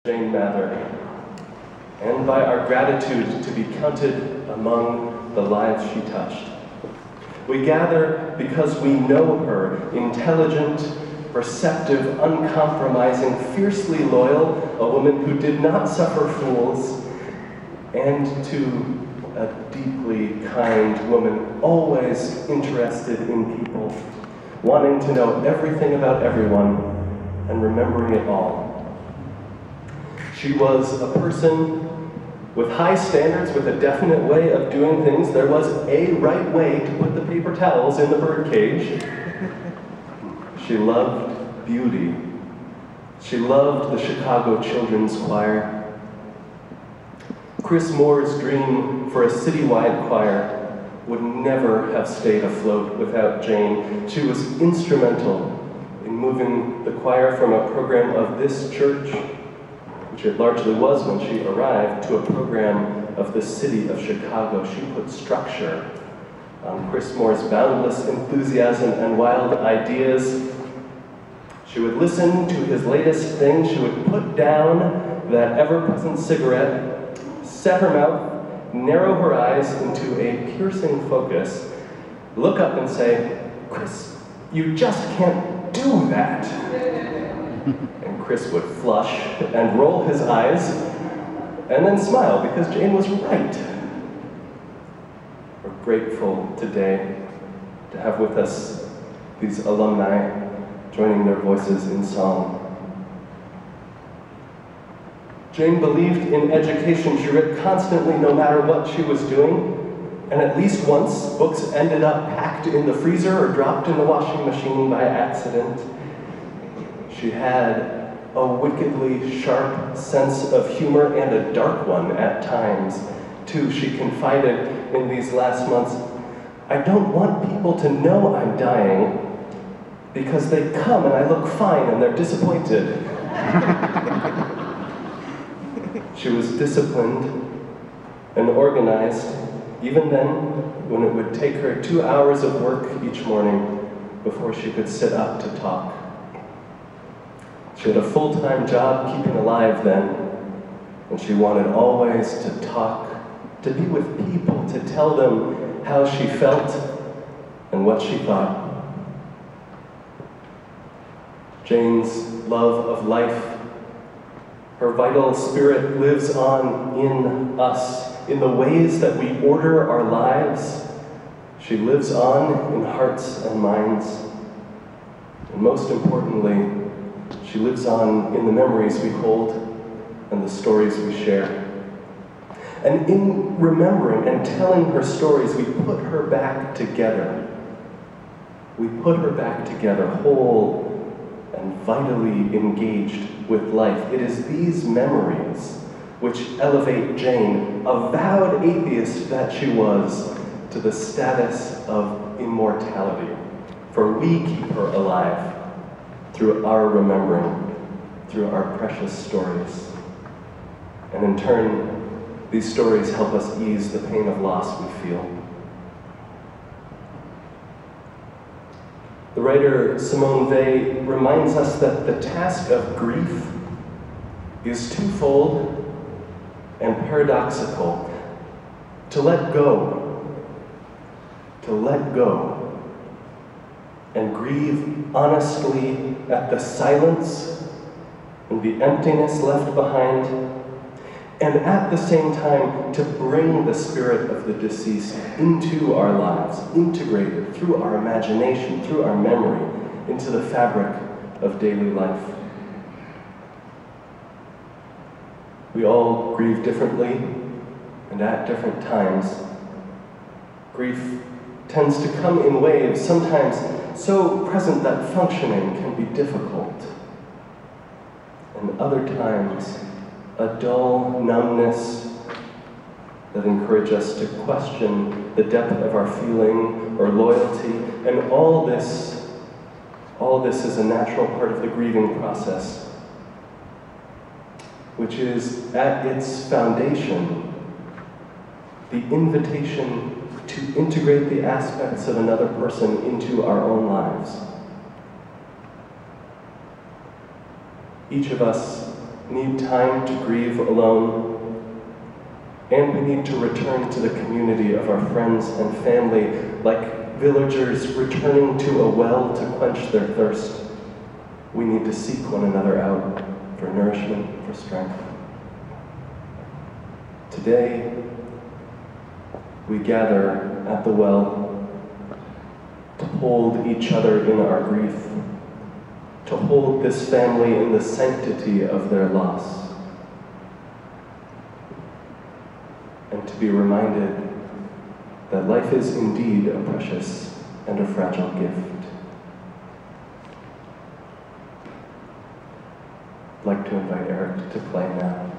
Jane Mather, and by our gratitude to be counted among the lives she touched. We gather because we know her, intelligent, perceptive, uncompromising, fiercely loyal, a woman who did not suffer fools, and to a deeply kind woman, always interested in people, wanting to know everything about everyone and remembering it all. She was a person with high standards, with a definite way of doing things. There was a right way to put the paper towels in the birdcage. She loved beauty. She loved the Chicago Children's Choir. Chris Moore's dream for a citywide choir would never have stayed afloat without Jane. She was instrumental in moving the choir from a program of this church, which it largely was when she arrived, to a program of the city of Chicago. She put structure on Chris Moore's boundless enthusiasm and wild ideas. She would listen to his latest thing. She would put down that ever-present cigarette, set her mouth, narrow her eyes into a piercing focus, look up and say, "Chris, you just can't do that." And Chris would flush and roll his eyes and then smile because Jane was right. We're grateful today to have with us these alumni joining their voices in song. Jane believed in education. She read constantly no matter what she was doing, and at least once books ended up packed in the freezer or dropped in the washing machine by accident. She had a wickedly sharp sense of humor, and a dark one at times, too. She confided in these last months, "I don't want people to know I'm dying because they come and I look fine and they're disappointed." She was disciplined and organized, even then when it would take her 2 hours of work each morning before she could sit up to talk. She had a full-time job keeping alive then, and she wanted always to talk, to be with people, to tell them how she felt and what she thought. Jane's love of life, her vital spirit lives on in us, in the ways that we order our lives. She lives on in hearts and minds. And most importantly, she lives on in the memories we hold and the stories we share. And in remembering and telling her stories, we put her back together. We put her back together, whole and vitally engaged with life. It is these memories which elevate Jane, a vowed atheist that she was, to the status of immortality. For we keep her alive through our remembering, through our precious stories. And in turn, these stories help us ease the pain of loss we feel. The writer Simone Weil reminds us that the task of grief is twofold and paradoxical. To let go and grieve honestly at the silence and the emptiness left behind, and at the same time to bring the spirit of the deceased into our lives, integrated through our imagination, through our memory, into the fabric of daily life. We all grieve differently and at different times. Grief tends to come in waves, sometimes so present that functioning can be difficult, and other times a dull numbness that encourages us to question the depth of our feeling or loyalty. And all this is a natural part of the grieving process, which is at its foundation the invitation to integrate the aspects of another person into our own lives. Each of us need time to grieve alone, and we need to return to the community of our friends and family, like villagers returning to a well to quench their thirst. We need to seek one another out for nourishment, for strength. Today, we gather at the well to hold each other in our grief, to hold this family in the sanctity of their loss, and to be reminded that life is indeed a precious and a fragile gift. I'd like to invite Eric to play now.